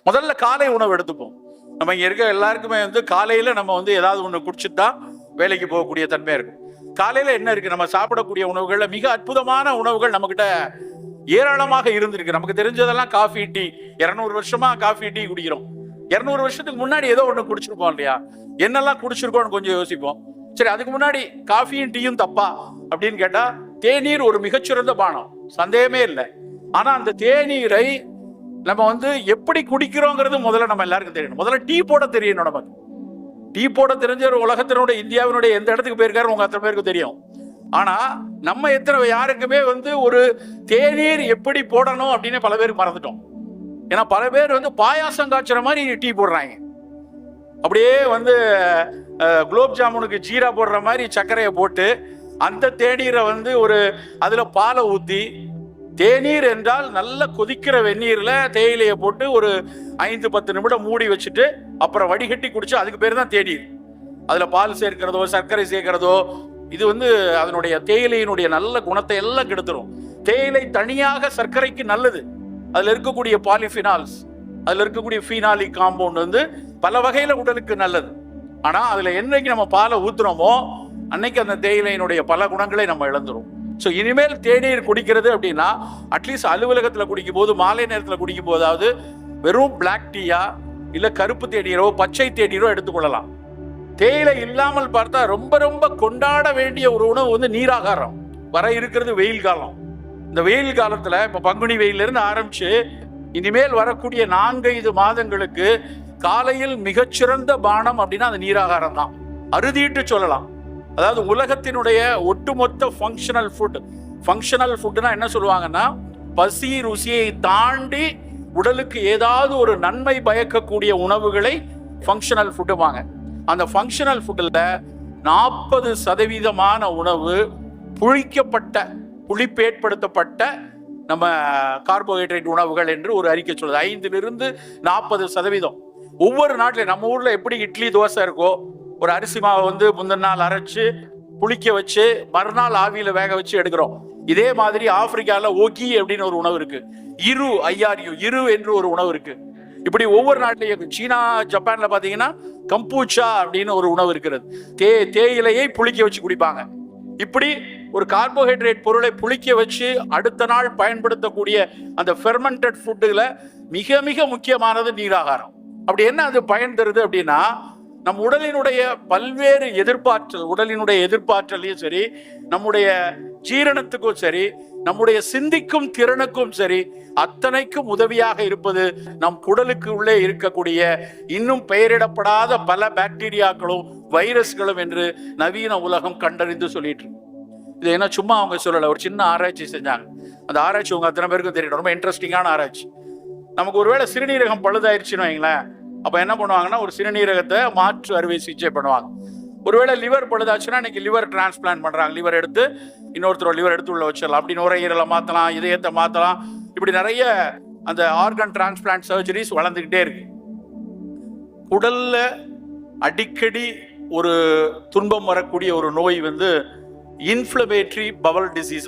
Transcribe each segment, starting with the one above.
முதல்ல காலை உணவு எடுத்துப்போம். நம்ம இங்க இருக்க எல்லாருக்குமே காலையில நம்ம ஏதாவது ஒண்ணு குடிச்சுட்டு தான் வேலைக்கு போகக்கூடிய தன்மை இருக்கும். காலையில என்ன இருக்கு, நம்ம சாப்பிடக்கூடிய உணவுகள்ல மிக அற்புதமான உணவுகள் நம்ம கிட்ட ஏராளமாக இருந்திருக்கு. நமக்கு தெரிஞ்சதெல்லாம் காஃபி டீ. 200 வருஷமா காஃபி டீ குடிக்கிறோம். 200 வருஷத்துக்கு முன்னாடி ஏதோ ஒண்ணு குடிச்சிருப்போம் இல்லையா? என்னெல்லாம் குடிச்சிருக்கோம்னு கொஞ்சம் யோசிப்போம். சரி, அதுக்கு முன்னாடி காஃபியும் டீயும் தப்பா அப்படின்னு கேட்டா, தேநீர் ஒரு மிகச்சிறந்த பானம், சந்தேகமே இல்லை. ஆனா அந்த தேநீரை நம்ம எப்படி குடிக்கிறோங்கிறது முதல்ல நம்ம எல்லாருக்கும் தெரியணும். முதல்ல டீ போட தெரியணும். நமக்கு டீ போட தெரிஞ்ச ஒரு உலகத்தினுடைய இந்தியாவினுடைய எந்த இடத்துக்கு போயிருக்காரு உங்க அத்தனை பேருக்கு தெரியும். ஆனா நம்ம யாருக்குமே ஒரு தேநீர் எப்படி போடணும் அப்படின்னு பல பேருக்கு மறந்துட்டோம். ஏன்னா பல பேர் பாயாசம் காய்ச்சுற மாதிரி டீ போடுறாங்க. அப்படியே குலோப் ஜாமுனுக்கு ஜீரா போடுற மாதிரி சர்க்கரையை போட்டு அந்த தேநீரை அதுல பாலை ஊத்தி, தேநீர் என்றால் நல்ல கொதிக்கிற வெந்நீர்ல தேயிலையை போட்டு ஒரு 5-10 நிமிடம் மூடி வச்சுட்டு அப்புறம் வடிகட்டி குடிச்சு அதுக்கு பேர் தான் தேநீர். அதுல பால் சேர்க்கிறதோ சர்க்கரை சேர்க்கிறதோ இது அதனுடைய தேயிலையினுடைய நல்ல குணத்தை எல்லாம் கெடுத்துரும். தேயிலை தனியாக சர்க்கரைக்கு நல்லது. அதுல இருக்கக்கூடிய பாலிஃபினால்ஸ், அதுல இருக்கக்கூடிய ஃபீனாலிக் காம்பவுண்ட் பல வகையில உடலுக்கு நல்லது. ஆனா அதுல என்னைக்கு நம்ம பாலை ஊத்துறோமோ அன்னைக்கு அந்த தேயிலையினுடைய பல குணங்களை நம்ம இழந்துரும். ஸோ இனிமேல் தேநீர் குடிக்கிறது அப்படின்னா அட்லீஸ்ட் அலுவலகத்தில் குடிக்கும் போது, மாலை நேரத்தில் குடிக்கும் போதாவது வெறும் பிளாக் டீயா இல்ல கருப்பு தேநீரோ பச்சை தேநீரோ எடுத்துக்கொள்ளலாம். தேயிலை இல்லாமல் பார்த்தா ரொம்ப ரொம்ப கொண்டாட வேண்டிய ஒரு உணவு நீராகாரம். வர இருக்கிறது வெயில் காலம். இந்த வெயில் காலத்துல இப்ப பங்குனி வெயில இருந்து ஆரம்பிச்சு இனிமேல் வரக்கூடிய 4-5 மாதங்களுக்கு காலையில் மிகச்சிறந்த பானம் அப்படின்னா அந்த நீராகாரம் தான். அறுதிட்டு சொல்லலாம். அதாவது உலகத்தினுடைய ஒட்டுமொத்த ஃபங்க்ஷனல் ஃபுட்னா என்ன சொல்லுவாங்கன்னா, பசி ருசியை தாண்டி உடலுக்கு ஏதாவது ஒரு நன்மை பயக்கக்கூடிய உணவுகளை ஃபங்க்ஷனல் ஃபுட்டுவாங்க. அந்த ஃபங்க்ஷனல் ஃபுட்டில் 40% உணவு புளிப்பேற்படுத்தப்பட்ட நம்ம கார்போஹைட்ரேட் உணவுகள் என்று ஒரு அறிக்கை சொல்லுது. 5-40%. ஒவ்வொரு நாட்டிலையும் நம்ம ஊர்ல எப்படி இட்லி தோசை இருக்கோ, ஒரு அரிசி மாவை முந்தின நாள் அரைச்சு புளிக்க வச்சு மறுநாள் ஆவியில வேக வச்சு எடுக்கிறோம். இதே மாதிரி ஆப்பிரிக்கால ஓகி அப்படின்னு ஒரு உணவு இருக்கு. இரு என்று ஒரு உணவு இருக்கு. இப்படி ஒவ்வொரு நாட்டிலையும், சீனா ஜப்பான்ல பாத்தீங்கன்னா கம்பூச்சா அப்படின்னு ஒரு உணவு இருக்கிறது. தேயிலையை புளிக்க வச்சு குடிப்பாங்க. இப்படி ஒரு கார்போஹைட்ரேட் பொருளை புளிக்க வச்சு அடுத்த நாள் பயன்படுத்தக்கூடிய அந்த ஃபெர்மெண்டட் ஃபுட்டுல மிக மிக முக்கியமானது நீராகாரம். அப்படி என்ன அது பயன் தருது அப்படின்னா, நம் உடலினுடைய பல்வேறு எதிர்ப்பாற்றலையும் சரி, நம்முடைய ஜீரணத்துக்கும் சரி, நம்முடைய சிந்திக்கும் திறனுக்கும் சரி, அத்தனைக்கும் உதவியாக இருப்பது நம் குடலுக்கு உள்ளே இருக்கக்கூடிய இன்னும் பெயரிடப்படாத பல பாக்டீரியாக்களும் வைரஸ்களும் என்று நவீன உலகம் கண்டறிந்து சொல்லிட்டு இருக்கு. இது என்ன சும்மா அவங்க சொல்லல, ஒரு சின்ன ஆராய்ச்சி செஞ்சாங்க. அந்த ஆராய்ச்சி உங்க அத்தனை பேருக்கும் தெரியும். ரொம்ப இன்ட்ரெஸ்டிங்கான ஆராய்ச்சி. நமக்கு ஒருவேளை சிறுநீரகம் பழுதாயிருச்சுன்னு வைங்களேன், அப்ப என்ன பண்ணுவாங்கன்னா ஒரு சிறுநீரகத்தை மாற்று அறுவை சிகிச்சை பண்ணுவாங்க. ஒருவேளை லிவர் பழுதாச்சுன்னா இன்னைக்கு லிவர் டிரான்ஸ்பிளான்ட் பண்றாங்க. லிவர் எடுத்து இன்னொருத்தர் லிவர் எடுத்து உள்ள வச்சிடலாம். அப்படி நுரையீரலை மாத்தலாம், இதயத்தை மாத்தலாம். இப்படி நிறைய அந்த ஆர்கன் டிரான்ஸ்பிளான்ட் சர்ஜரிஸ் வளர்ந்துகிட்டே இருக்கு. உடல்ல அடிக்கடி ஒரு துன்பம் வரக்கூடிய ஒரு நோய் inflammatory Powell disease,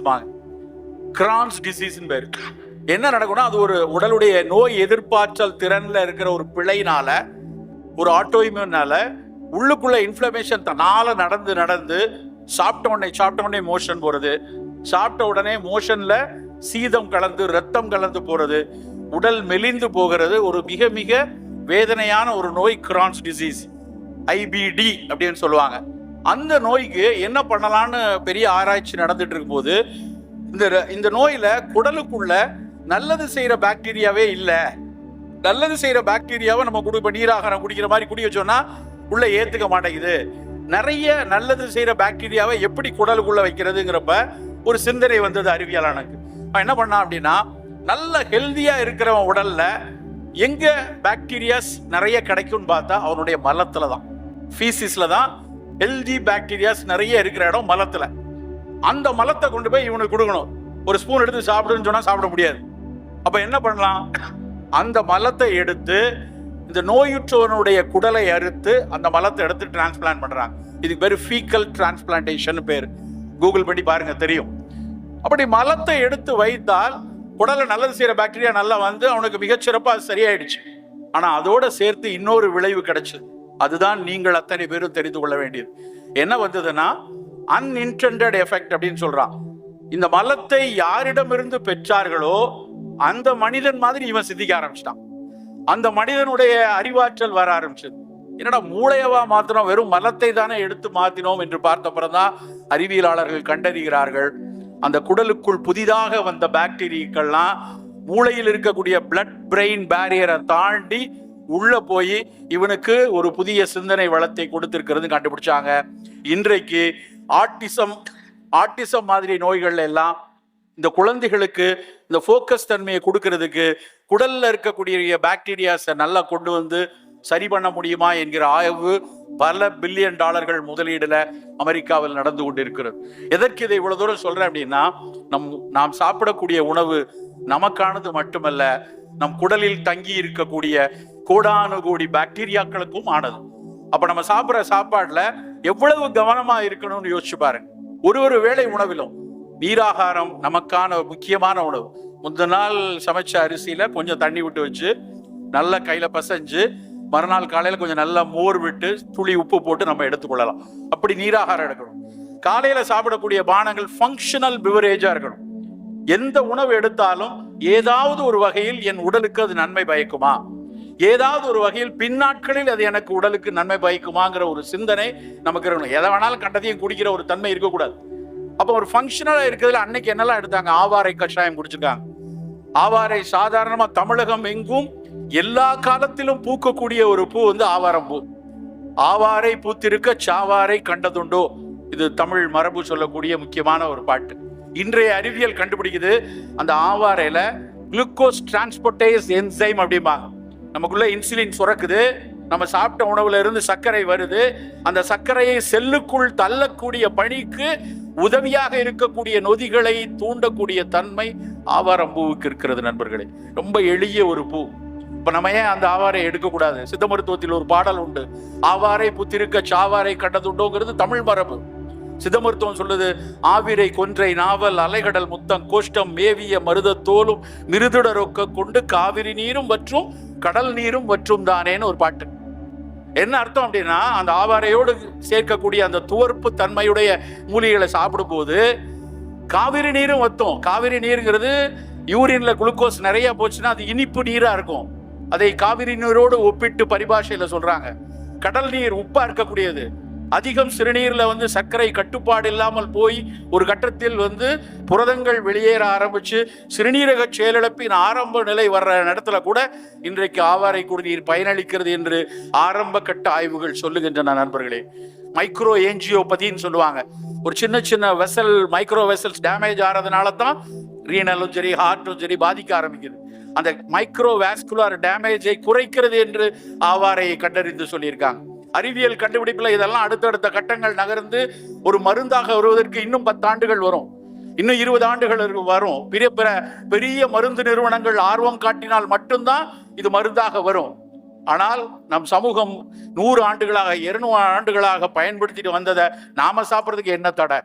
Crohn's disease பேரு. என்ன நடக்கும்னா, அது ஒரு உடலுடைய நோய் எதிர்ப்பாற்றல் திறன்ல இருக்கிற ஒரு பிழைனால, ஒரு ஆட்டோஇம்யூனால உள்ளுக்குள்ள இன்ஃப்ளமேஷன் தன்னால நடந்து சாப்பிட்ட உடனே மோஷன் போறது, சாப்பிட்ட உடனே மோஷன்ல சீதம் கலந்து ரத்தம் கலந்து போறது, உடல் மெலிந்து போகிறது. ஒரு மிக மிக வேதனையான ஒரு நோய் கிரான்ஸ் டிசீஸ், ஐபிடி அப்படின்னு சொல்லுவாங்க. அந்த நோய்க்கு என்ன பண்ணலான்னு பெரிய ஆராய்ச்சி நடந்துட்டு இருக்கும் போது, இந்த நோயில குடலுக்குள்ள நல்லது செய்யற பாக்டீரியாவே இல்ல. நல்லது செய்யற பாக்டீரியாவை நம்ம நீராகாரம் குடிக்கிற மாதிரி குடி வச்சோம்னா உள்ள ஏத்துக்க மாட்டேங்குது. நிறைய நல்லது செய்யற பாக்டீரியாவை எப்படி குடலுக்குள்ள வைக்கிறதுங்கிறப்ப ஒரு சிந்தனை வந்தது அறிவியலானுக்கு. என்ன பண்ணா அப்படின்னா, நல்ல ஹெல்தியா இருக்கிறவன் உடல்ல எங்க பாக்டீரியாஸ் நிறைய கிடைக்கும்னு பார்த்தா அவனுடைய மலத்துல தான், ஃபீசிஸ்ல தான் ஹெல்தி பாக்டீரியாஸ் நிறைய இருக்கிற இடம் மலத்துல. அந்த மலத்தை கொண்டு போய் இவனுக்கு கொடுக்கணும். ஒரு ஸ்பூன் எடுத்து சாப்பிடுன்னு சொன்னா சாப்பிட முடியாது. அப்ப என்ன பண்ணலாம், அந்த மலத்தை எடுத்து இந்த நோயுற்றவனுடைய குடலை அறுத்து அந்த மலத்தை எடுத்து டிரான்ஸ்பிளான்ட் பண்றாங்க. இதுக்கு பேரு ஃபீக்கல் டிரான்ஸ்பிளான்டேஷன் பேரு. கூகுள் பண்ணி பாருங்க தெரியும். அப்படி மலத்தை எடுத்து வைத்தால் குடலை நல்லது செய்யற பாக்டீரியா நல்லா அவனுக்கு மிகச்சிறப்பா அது சரியாயிடுச்சு. ஆனா அதோட சேர்த்து இன்னொரு விளைவு கிடைச்சது. அதுதான் நீங்கள் அத்தனை பேரும் தெரிந்து கொள்ள வேண்டியது. என்ன வந்ததுன்னா அன்இன்டெண்டட் எஃபெக்ட் அப்படின்னு சொல்றான். இந்த மலத்தை யாரிடமிருந்து பெற்றார்களோ அந்த மனிதன் மாதிரி இவன் சிந்திக்க ஆரம்பிச்சிட்டான். அந்த மனிதனுடைய அறிவாற்றல் வர ஆரம்பிச்சது. என்னடா மூளையவா மாத்திரம், வெறும் மலத்தை தானே எடுத்து மாத்தினோம் என்று பார்த்தப்புறம் தான் அறிவியலாளர்கள் கண்டறிகிறார்கள் அந்த குடலுக்குள் புதிதாக வந்த பாக்டீரியாக்கள்லாம் மூளையில் இருக்கக்கூடிய பிளட் பிரெயின் பேரியரை தாண்டி உள்ள போய் இவனுக்கு ஒரு புதிய சிந்தனை வளத்தை கொடுத்திருக்கிறது கண்டுபிடிச்சாங்க. இன்றைக்கு ஆட்டிசம் மாதிரி நோய்கள் எல்லாம் இந்த குழந்தைகளுக்கு இந்த ஃபோக்கஸ் தன்மையை கொடுக்கறதுக்கு குடல்ல இருக்கக்கூடிய பாக்டீரியாஸை நல்லா கொண்டு வந்து சரி பண்ண முடியுமா என்கிற ஆய்வு பல பில்லியன் டாலர்கள் முதலீடுல அமெரிக்காவில் நடந்து கொண்டிருக்கிறது. எதற்கு இதை இவ்வளவு தூரம் சொல்றேன் அப்படின்னா, நாம் சாப்பிடக்கூடிய உணவு நமக்கானது மட்டுமல்ல, நம் குடலில் தங்கி இருக்கக்கூடிய கோடானு கோடி பாக்டீரியாக்களுக்கும் ஆனது. அப்ப நம்ம சாப்பிட்ற சாப்பாடுல எவ்வளவு கவனமா இருக்கணும்னு யோசிச்சு பாருங்க. ஒரு வேளை உணவிலும் நீராகாரம் நமக்கான முக்கியமான உணவு. முந்தின நாள் சமைச்ச அரிசியில கொஞ்சம் தண்ணி விட்டு வச்சு நல்லா கையில பசைஞ்சு மறுநாள் காலையில கொஞ்சம் நல்லா மோர் விட்டு துளி உப்பு போட்டு நம்ம எடுத்துக்கொள்ளலாம். அப்படி நீராகாரம் எடுக்கணும். காலையில சாப்பிடக்கூடிய பானங்கள் ஃபங்க்ஷனல் பிவரேஜா இருக்கணும். எந்த உணவு எடுத்தாலும் ஏதாவது ஒரு வகையில் என் உடலுக்கு அது நன்மை பயக்குமா, ஏதாவது ஒரு வகையில் பின்னாட்களில் அது எனக்கு உடலுக்கு நன்மை பயக்குமாங்கிற ஒரு சிந்தனை நமக்கு இருக்கணும். எதை வேணாலும் கண்டதையும் குடிக்கிற ஒரு தன்மை இருக்கக்கூடாது. அப்போ ஒரு ஃபங்க்ஷனலா இருக்கிறதுல அன்னைக்கு என்னெல்லாம் எடுத்தாங்க? ஆவாரை கஷாயம் குடிச்சிருக்காங்க. ஆவாரை சாதாரணமா தமிழகம் எங்கும் எல்லா காலத்திலும் பூக்கக்கூடிய ஒரு பூ வந்து ஆவாரம் பூ. ஆவாரை பூத்திருக்க சாவாரை கண்டதுண்டோ, இது தமிழ் மரபு சொல்லக்கூடிய முக்கியமான ஒரு பாட்டு. இன்றைய அறிவியல் கண்டுபிடிக்குது அந்த ஆவாரையில குளுக்கோஸ் டிரான்ஸ்போர்டேஸ் என்சைம் அப்படிம்பாங்க. நமக்குள்ள இன்சுலின் சுரக்குது, நம்ம சாப்பிட்ட உணவுல இருந்து சர்க்கரை வருது. அந்த சர்க்கரையை செல்லுக்குள் தள்ளக்கூடிய பணிக்கு உதவியாக இருக்கக்கூடிய நொதிகளை தூண்டக்கூடிய தன்மை ஆவாரம் பூவுக்கு இருக்கிறது நண்பர்களே. ரொம்ப எளிய ஒரு பூ. இப்ப நம்ம ஏன் அந்த ஆவாரை எடுக்கக்கூடாது? சித்த மருத்துவத்தில் ஒரு பாடல் உண்டு, ஆவாரை புத்திருக்க சாவாரை கண்டதுண்டோங்கிறது தமிழ் மரபு. சித்த மருத்துவம் சொல்லுது, ஆவிரை கொன்றை நாவல் அலைகடல் முத்தம் கோஷ்டம் மேவிய மருத தோலும் மிருதுடரொக்க கொண்டு காவிரி நீரும் வற்றும் கடல் நீரும் வற்றும் தானேன்னு ஒரு பாட்டு. என்ன அர்த்தம் அப்படின்னா, அந்த ஆவாரையோடு சேர்க்கக்கூடிய அந்த துவர்ப்பு தன்மையுடைய மூலிகைகளை சாப்பிடும் போது காவிரி நீரும் வத்தும். காவிரி நீருங்கிறது யூரின்ல குளுக்கோஸ் நிறைய போச்சுன்னா அது இனிப்பு நீரா இருக்கும். அதை காவிரி நீரோடு ஒப்பிட்டு பரிபாஷையில சொல்றாங்க. கடல் நீர் உப்பா இருக்கக்கூடியது. அதிகம் சிறுநீர்ல வந்து சர்க்கரை கட்டுப்பாடு இல்லாமல் போய் ஒரு கட்டத்தில் வந்து புரதங்கள் வெளியேற ஆரம்பிச்சு சிறுநீரக செயலிழப்பின் ஆரம்ப நிலை வர்ற இடத்துல கூட இன்றைக்கு ஆவாரை குடிநீர் பயனளிக்கிறது என்று ஆரம்ப கட்ட ஆய்வுகள் சொல்லுகின்றன நண்பர்களே. மைக்ரோ ஏஞ்சியோபதின்னு சொல்லுவாங்க. ஒரு சின்ன சின்ன வெசல், மைக்ரோ வெசல்ஸ் டேமேஜ் ஆறதுனால தான் ரீனலும் சரி ஹார்ட்டும் சரி பாதிக்க ஆரம்பிக்குது. அந்த மைக்ரோ வாஸ்குலர் டேமேஜை குறைக்கிறது என்று ஆவாரையை கண்டறிந்து சொல்லியிருக்காங்க. அறிவியல் கண்டுபிடிப்புல இதெல்லாம் அடுத்தடுத்த கட்டங்கள் நகர்ந்து ஒரு மருந்தாக வருவதற்கு இன்னும் 10 ஆண்டுகள் வரும், இன்னும் 20 ஆண்டுகள் வரும். பெரிய மருந்து நிறுவனங்கள் ஆர்வம் காட்டினால் மட்டும்தான் இது மருந்தாக வரும். ஆனால் நம் சமூகம் 100 ஆண்டுகளாக 200 ஆண்டுகளாக பயன்படுத்திட்டு வந்ததை நாம சாப்பிட்றதுக்கு என்ன தடை?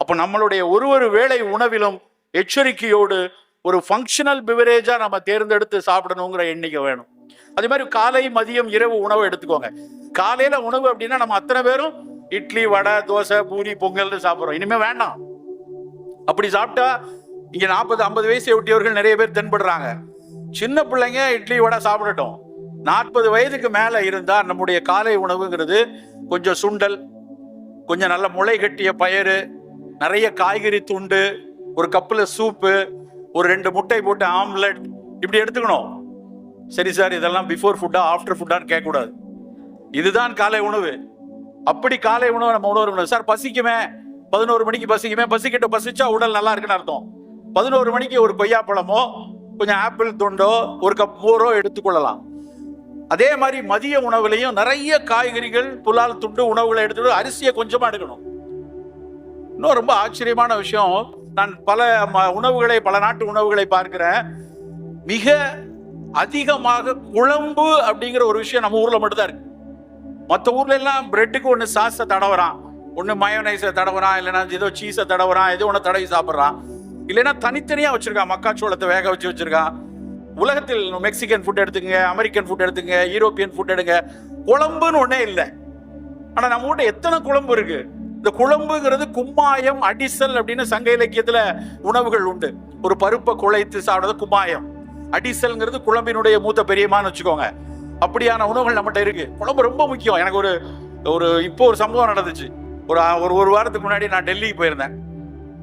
அப்போ நம்மளுடைய ஒரு வேளை உணவிலும் எச்சரிக்கையோடு ஒரு ஃபங்க்ஷனல் பிவரேஜா நம்ம தேர்ந்தெடுத்து சாப்பிடணுங்கிற எண்ணிக்கை வேணும். அதே மாதிரி காலை மதியம் இரவு உணவு எடுத்துக்கோங்க. காலையில உணவு அப்படின்னா நம்ம அத்தனை பேரும் இட்லி வடை தோசை பூரி பொங்கல்னு சாப்பிட்றோம். இனிமே வேண்டாம். அப்படி சாப்பிட்டா இங்க 40-50 வயசை ஒட்டியவர்கள் நிறைய பேர் தென்படுறாங்க. சின்ன பிள்ளைங்க இட்லி வடை சாப்பிடட்டும். 40 வயதுக்கு மேல இருந்தா நம்முடைய காலை உணவுங்கிறது கொஞ்சம் சுண்டல், கொஞ்சம் நல்ல முளை கட்டிய பயறு, நிறைய காய்கறி துண்டு, ஒரு கப்புல சூப்பு, ஒரு 2 முட்டை போட்டு ஆம்லெட், இப்படி எடுத்துக்கணும். சரி சார், இதெல்லாம் பிஃபோர் ஃபுட்டா ஆஃப்டர் ஃபுட்டான்னு கேட்கக்கூடாது. இதுதான் காலை உணவு. அப்படி காலை உணவு நம்ம உணவு. சார் பசிக்குமே, 11 மணிக்கு பசிக்குமே, பசிச்சா உடல் நல்லா இருக்குன்னு அர்த்தம். 11 மணிக்கு ஒரு கொய்யாப்பழமோ கொஞ்சம் ஆப்பிள் துண்டோ ஒரு கப் மோரோ எடுத்துக்கொள்ளலாம். அதே மாதிரி மதிய உணவுலையும் நிறைய காய்கறிகள் புலால் துண்டு உணவுகளை எடுத்துட்டு அரிசியை கொஞ்சமா எடுக்கணும். இன்னும் ரொம்ப ஆச்சரியமான விஷயம், நான் பல உணவுகளை, பல நாட்டு உணவுகளை பார்க்கிறேன். மிக அதிகமாக குழம்பு அப்படிங்கிற ஒரு விஷயம் நம்ம ஊர்ல மட்டும்தான் இருக்கு. மற்ற ஊர்ல எல்லாம் பிரெட்டுக்கு ஒன்று சாஸை தடவுறான், ஒன்று மயோனைஸை தடவுறான், இல்லைன்னா ஏதோ சீஸை தடவுறான், ஏதோ ஒன்று தடவி சாப்பிட்றான், இல்லைன்னா தனித்தனியா வச்சிருக்கான். மக்காச்சோளத்தை வேக வச்சிருக்கான், உலகத்தில் மெக்சிகன் ஃபுட் எடுத்துங்க, அமெரிக்கன் ஃபுட் எடுத்துங்க, யூரோப்பியன் ஃபுட் எடுங்க, குழம்புன்னு ஒன்னே இல்லை. ஆனா நம்ம கிட்ட எத்தனை குழம்பு இருக்கு. இந்த குழம்புங்கிறது கும்மாயம், அடிசல் அப்படின்னு சங்க இலக்கியத்துல உணவுகள் உண்டு. ஒரு பருப்பை குழைத்து சாப்பிடுறது கும்மாயம். அடிசல்ங்கிறது குழம்பினுடைய மூத்த பெரியமான்னு வச்சுக்கோங்க. அப்படியான உணவுகள் நம்மகிட்ட இருக்கு. குழம்பு ரொம்ப முக்கியம். எனக்கு ஒரு இப்போ ஒரு சம்பவம் நடந்துச்சு. ஒரு வாரத்துக்கு முன்னாடி நான் டெல்லிக்கு போயிருந்தேன்.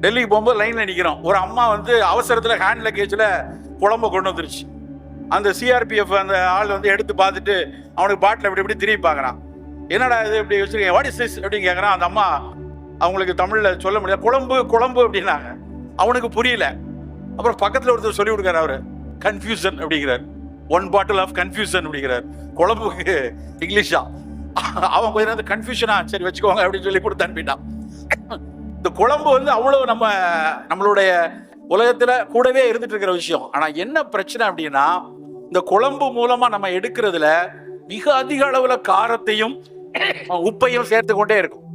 டெல்லிக்கு போகும்போது லைன்ல நிக்கிறோம். ஒரு அம்மா வந்து அவசரத்துல ஹேண்ட் லக்கேஜ்ல குழம்பு கொண்டு வந்துருச்சு. அந்த சிஆர்பிஎஃப் அந்த ஆள் வந்து எடுத்து பார்த்துட்டு அவனுக்கு பாட்டில் இப்படி திரும்பி பார்க்கறான். என்னடா இது இப்படி வச்சிருக்கீங்க, வாட் இஸ் திஸ் அப்படின்னு கேட்கறான். அந்த அம்மா அவங்களுக்கு தமிழ்ல சொல்ல முடியாது, குழம்பு அப்படின்னாங்க. அவனுக்கு புரியல. அப்புறம் பக்கத்துல ஒருத்தர் சொல்லி கொடுக்குறாரு, அவரு கன்ஃபியூஷன் அப்படிங்கிறார். 1 bottle of confusion அப்படிங்கிறார். குழம்புக்கு இங்கிலீஷா. அவன் கொஞ்ச நேரம் கன்ஃபியூஷனா, சரி வச்சுக்கோங்க அப்படின்னு சொல்லி கொடுத்து அனுப்பிட்டான். இந்த குழம்பு வந்து அவ்வளவு நம்மளுடைய உலகத்துல கூடவே இருந்துட்டு இருக்கிற விஷயம். ஆனா என்ன பிரச்சனை அப்படின்னா, இந்த குழம்பு மூலமா நம்ம எடுக்கிறதுல மிக அதிக அளவுல காரத்தையும் உப்பையும் சேர்த்து கொண்டே இருக்கும்.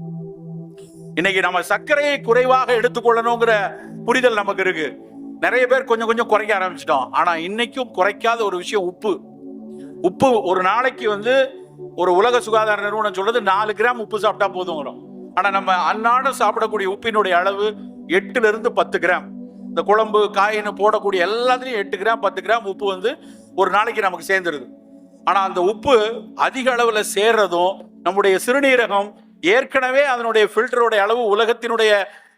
இன்னைக்கு நம்ம சர்க்கரையை குறைவாக எடுத்துக்கொள்ளணுங்கிற புரிதல் நமக்கு இருக்கு. நிறைய பேர் கொஞ்சம் கொஞ்சம் குறைக்க ஆரம்பிச்சிட்டோம். ஆனா இன்னைக்கும் குறைக்காத ஒரு விஷயம் உப்பு. ஒரு நாளைக்கு வந்து ஒரு உலக சுகாதார நிறுவனம் சொல்றது 4 கிராம் உப்பு சாப்பிட்டா போதுங்கிறோம். ஆனா நம்ம அன்னாடம் சாப்பிடக்கூடிய உப்பினுடைய அளவு 8 to 10 கிராம். இந்த குழம்பு காயின்னு போடக்கூடிய எல்லாத்துலயும் 8 கிராம் 10 கிராம் உப்பு வந்து ஒரு நாளைக்கு நமக்கு சேர்ந்துருது. ஆனா அந்த உப்பு அதிக அளவுல சேர்றதும் நம்முடைய சிறுநீரகம் ஏற்கனவே அதனுடைய ஃபில்டரோட அளவு உலகத்தினுடைய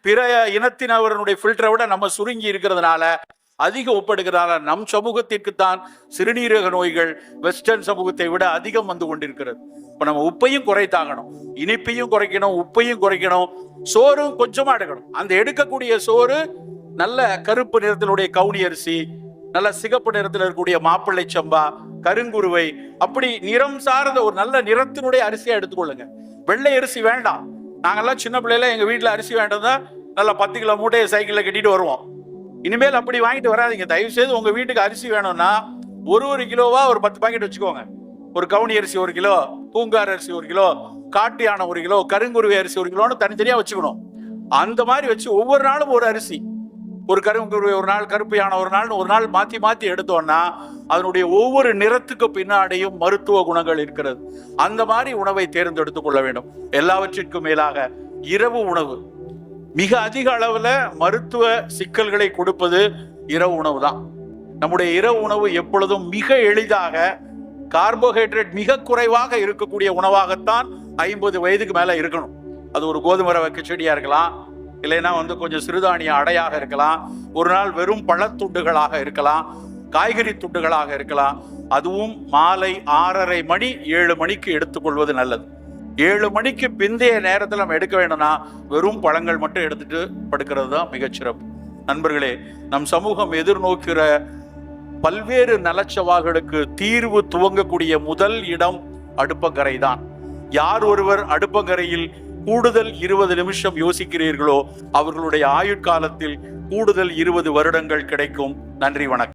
பிற இனத்தினவருடைய ஃபில்டரை விட நம்ம சுருங்கி இருக்கிறதுனால, அதிக உப்பு எடுக்கிறதுனால நம் சமூகத்திற்கு தான் சிறுநீரக நோய்கள் வெஸ்டர்ன் சமூகத்தை விட அதிகம் வந்து கொண்டிருக்கிறது. இப்ப நம்ம உப்பையும் குறைத்தாகணும், இனிப்பையும் குறைக்கணும், உப்பையும் குறைக்கணும், சோறும் கொஞ்சமா எடுக்கணும். அந்த எடுக்கக்கூடிய சோறு நல்ல கருப்பு நிறத்தினுடைய கவுனி அரிசி, நல்ல சிகப்பு நிறத்தில் இருக்கக்கூடிய மாப்பிள்ளை சம்பா, கருங்குருவை, அப்படி நிறம் சார்ந்த ஒரு நல்ல நிறத்தினுடைய அரிசியா எடுத்துக்கொள்ளுங்க. வெள்ளை அரிசி வேண்டாம். நாங்கெல்லாம் சின்ன பிள்ளைல எங்க வீட்டுல அரிசி வேண்டதா நல்லா 10 கிலோ மூட்டையை சைக்கிள்ல கட்டிட்டு வருவோம். இனிமேல் அப்படி வாங்கிட்டு வராதிங்க. தயவு செய்து உங்க வீட்டுக்கு அரிசி வேணும்னா ஒரு கிலோவா ஒரு 10 பாக்கெட் வச்சுக்கோங்க. ஒரு கவுனி அரிசி 1 கிலோ, பூங்கார் அரிசி 1 கிலோ, காட்டு யானை 1 கிலோ, கருங்குருவி அரிசி 1 கிலோன்னு தனித்தனியா வச்சுக்கணும். அந்த மாதிரி வச்சு ஒவ்வொரு நாளும் ஒரு அரிசி, ஒரு கருங்குருவி ஒரு நாள், கருப்பு யானை ஒரு நாள் மாத்தி எடுத்தோம்னா அதனுடைய ஒவ்வொரு நிறத்துக்கு பின்னாடியும் மருத்துவ குணங்கள் இருக்கிறது. அந்த மாதிரி உணவை தேர்ந்தெடுத்துக் கொள்ள வேண்டும். எல்லாவற்றிற்கும் மேலாக இரவு உணவு மிக அதிக அளவுல மருத்துவ சிக்கல்களை கொடுப்பது இரவு உணவு தான். நம்முடைய இரவு உணவு எப்பொழுதும் மிக எளிதாக கார்போஹைட்ரேட் மிக குறைவாக இருக்கக்கூடிய உணவாகத்தான் 50 வயதுக்கு மேல இருக்கணும். அது ஒரு கோதுமை ரவை கிச்சடியா இருக்கலாம், இல்லைன்னா வந்து கொஞ்சம் சிறுதானிய அடையாக இருக்கலாம், ஒரு நாள் வெறும் பழத்துண்டுகளாக இருக்கலாம், காய்கறி துண்டுகளாக இருக்கலாம். அதுவும் மாலை 6:30 மணி 7 மணிக்கு எடுத்துக்கொள்வது நல்லது. 7 மணிக்கு பிந்தைய நேரத்தில் நம்ம எடுக்க வேணும்னா வெறும் பழங்கள் மட்டும் எடுத்துட்டு படுக்கிறது தான் மிகச்சிறப்பு. நண்பர்களே, நம் சமூகம் எதிர்நோக்கிற பல்வேறு நலச்சவால்களுக்கு தீர்வு துவங்கக்கூடிய முதல் இடம் அடுப்பங்கரை தான். யார் ஒருவர் அடுப்பங்கரையில் கூடுதல் 20 நிமிஷம் யோசிக்கிறீர்களோ அவர்களுடைய ஆயுட்காலத்தில் கூடுதல் 20 வருடங்கள் கிடைக்கும். நன்றி, வணக்கம்.